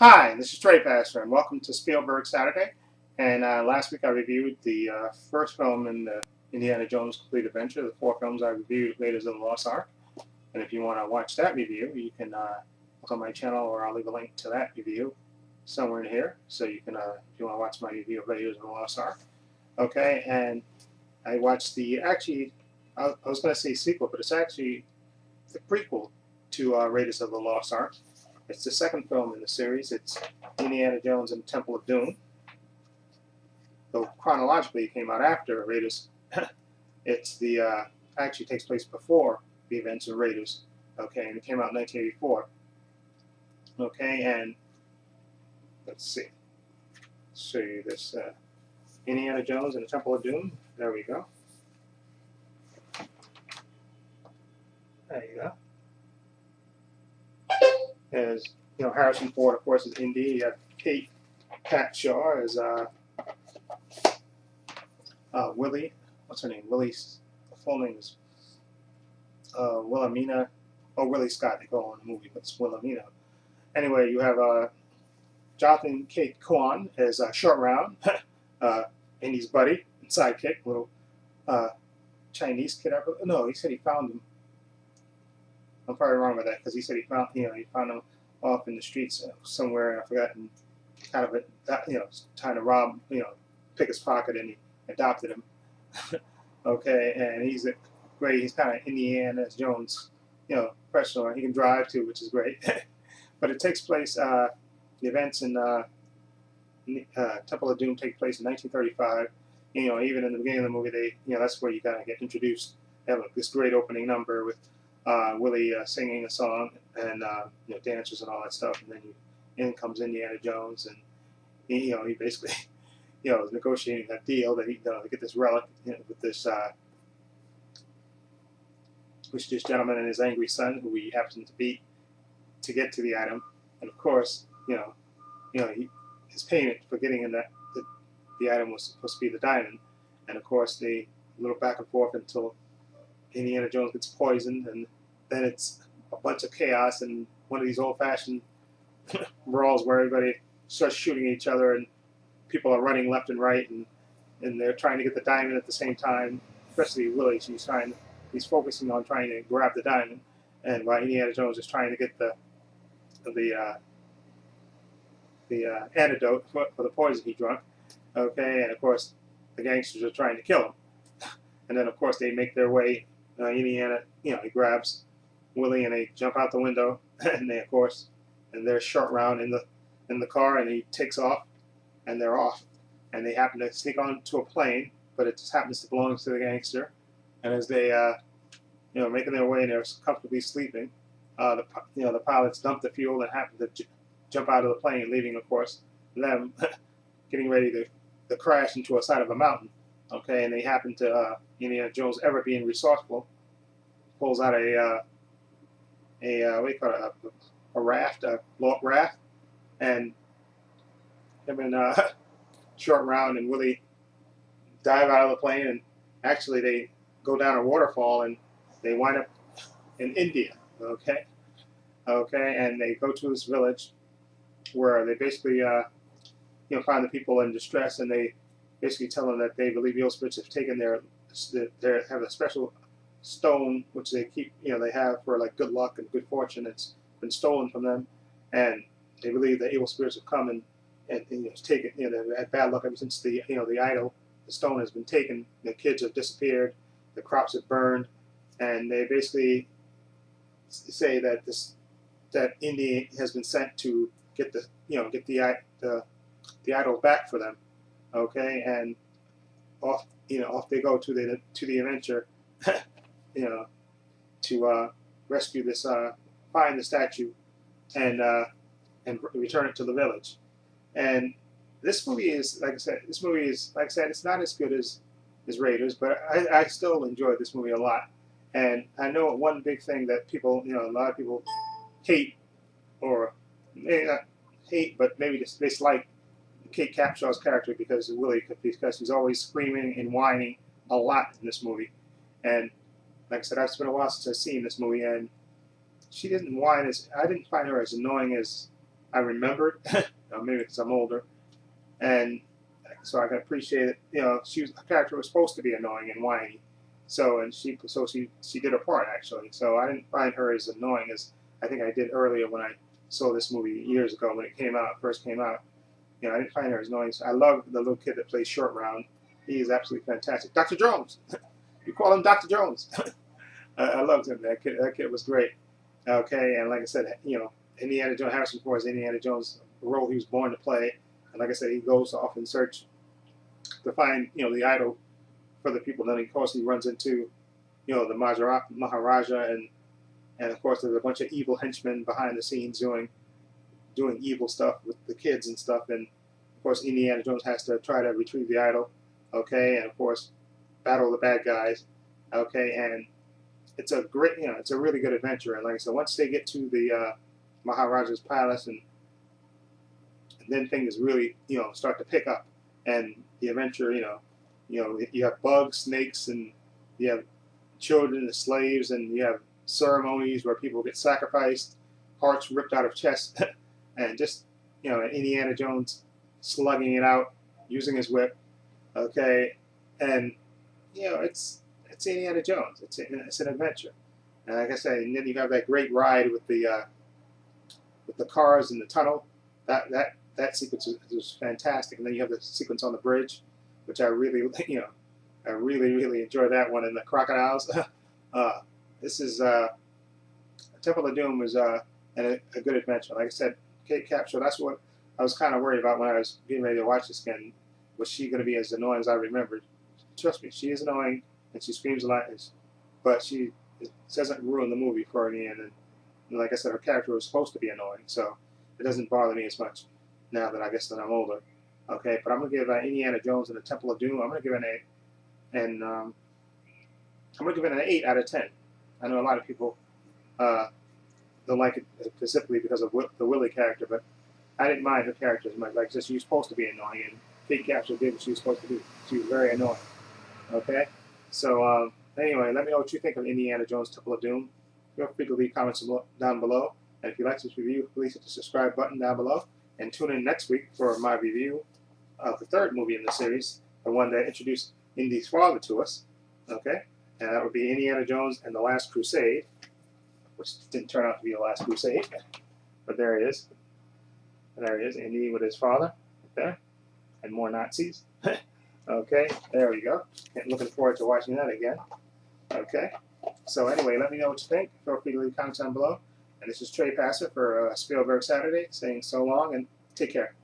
Hi, this is Trey Pastor, and welcome to Spielberg Saturday. And last week I reviewed the first film in the Indiana Jones Complete Adventure. The four films I reviewed, Raiders of the Lost Ark. And if you want to watch that review, you can look on my channel, or I'll leave a link to that review somewhere in here. So you can, if you want to watch my review of Raiders of the Lost Ark. Okay, and I watched I was going to say sequel, but it's actually the prequel to Raiders of the Lost Ark. It's the second film in the series. It's Indiana Jones and the Temple of Doom. Though chronologically it came out after Raiders. It's the actually takes place before the events of Raiders. Okay, and it came out in 1984. Okay, and let's see. Show you this Indiana Jones and the Temple of Doom. There we go. There you go. As Harrison Ford, of course, is Indy. You have Kate Capshaw as Willie. What's her name? Willie's full name is Wilhelmina. Oh, Willie Scott. They call her in the movie, but it's Wilhelmina. Anyway, you have Jonathan K. Kwan as Short Round, Indy's buddy and sidekick, little Chinese kid. No, he said he found him. I'm probably wrong with that because he said he found him off in the streets somewhere, and I forgot, and kind of trying to rob, pick his pocket, and he adopted him. Okay, and he's great. He's kind of Indiana Jones, professional. He can drive too, which is great. But it takes place. The events in Temple of Doom take place in 1935. Even in the beginning of the movie, that's where you kind of get introduced. They have this great opening number with Willie singing a song and dancers and all that stuff, and then in comes Indiana Jones, and he basically is negotiating that deal that he to get this relic with this gentleman and his angry son, who he happens to beat to get to the item, and of course his payment for getting in the item was supposed to be the diamond, and of course they little back and forth until Indiana Jones gets poisoned, and then it's a bunch of chaos and one of these old-fashioned brawls where everybody starts shooting each other and people are running left and right, and they're trying to get the diamond at the same time. Especially Willie, he's focusing on trying to grab the diamond, and while Indiana Jones is trying to get the antidote for the poison he drank. Okay, and of course the gangsters are trying to kill him, and then of course they make their way. Indiana, he grabs Willie and they jump out the window, and they, of course, and they're Short Round in the car, and he takes off, and they're off, and they happen to sneak onto a plane, but it just happens to belong to the gangster, and as they making their way and they're comfortably sleeping, the pilots dump the fuel and happen to jump out of the plane, leaving, of course, them getting ready to crash into a side of a mountain. Okay, and they happen to Indiana Jones, ever being resourceful, pulls out a what do you call it, a raft, a log raft, and him and Short Round and Willie dive out of the plane, and actually they go down a waterfall and they wind up in India. Okay, and they go to this village where they basically find the people in distress, and they basically tell them that they believe evil spirits have taken have a special stone which they keep, they have for like good luck and good fortune. It's been stolen from them, and they believe that evil spirits have come and taken. They've had bad luck ever since the idol, the stone, has been taken. The kids have disappeared, the crops have burned, and they basically say that India has been sent to get the idol back for them. Okay, and off they go to the adventure, to rescue this, find the statue, and return it to the village. And this movie is, like I said, it's not as good as Raiders, but I still enjoyed this movie a lot. And I know one big thing that people, a lot of people hate, or maybe not hate, but maybe dislike Kate Capshaw's character because he's always screaming and whining a lot in this movie. And like I said, it's been a while since I've seen this movie, and she didn't whine I didn't find her as annoying as I remembered, maybe because I'm older, and so I can appreciate it. Her character was supposed to be annoying and whiny, and she did her part actually. So I didn't find her as annoying as I think I did earlier when I saw this movie years ago when it first came out. I didn't find her as annoying. So I love the little kid that plays Short Round. He is absolutely fantastic. Dr. Jones. You call him Dr. Jones. I loved him. That kid was great. Okay, and like I said, Indiana Jones, Harrison Ford is Indiana Jones, the role he was born to play. And like I said, he goes off in search to find, the idol for the people. Then of course he runs into, the Maharaja, and of course there's a bunch of evil henchmen behind the scenes doing evil stuff with the kids and stuff. And of course Indiana Jones has to try to retrieve the idol. Okay, and of course battle the bad guys. Okay, and it's a great, it's a really good adventure. And like I said, once they get to the Maharaja's palace, and then things really, start to pick up, and the adventure, you have bugs, snakes, and you have children and slaves, and you have ceremonies where people get sacrificed, hearts ripped out of chests, and just, Indiana Jones slugging it out, using his whip. Okay, and it's Indiana Jones. It's an adventure, and like I say, and then you have that great ride with the cars in the tunnel. That sequence was fantastic, and then you have the sequence on the bridge, which I really really enjoyed that one, and the crocodiles. This is Temple of Doom was a good adventure. Like I said, Kate Capshaw. That's what I was kind of worried about when I was getting ready to watch this again. Was she going to be as annoying as I remembered? Trust me, she is annoying, and she screams a lot, but it doesn't ruin the movie for me. And like I said, her character was supposed to be annoying, so it doesn't bother me as much now that I'm older. Okay, but I'm gonna give Indiana Jones and the Temple of Doom. I'm gonna give it an 8, and I'm gonna give it an 8 out of 10. I know a lot of people don't like it specifically because of the Willie character, but I didn't mind her character as much. Like, just she was supposed to be annoying, and Kate Capshaw did what she was supposed to do. She was very annoying. Okay, so anyway, let me know what you think of Indiana Jones Temple of Doom. Feel free to leave comments down below, and if you like this review, please hit the subscribe button down below, and tune in next week for my review of the third movie in the series, the one that introduced Indy's father to us. Okay, and that would be Indiana Jones and the Last Crusade, which didn't turn out to be the Last Crusade, but there he is. There he is, Indy with his father, right there, and more Nazis. Okay, there we go. And looking forward to watching that again. Okay, so anyway, let me know what you think. Feel free to leave comments down below. And this is Trey Passer for Spielberg Saturday, saying so long and take care.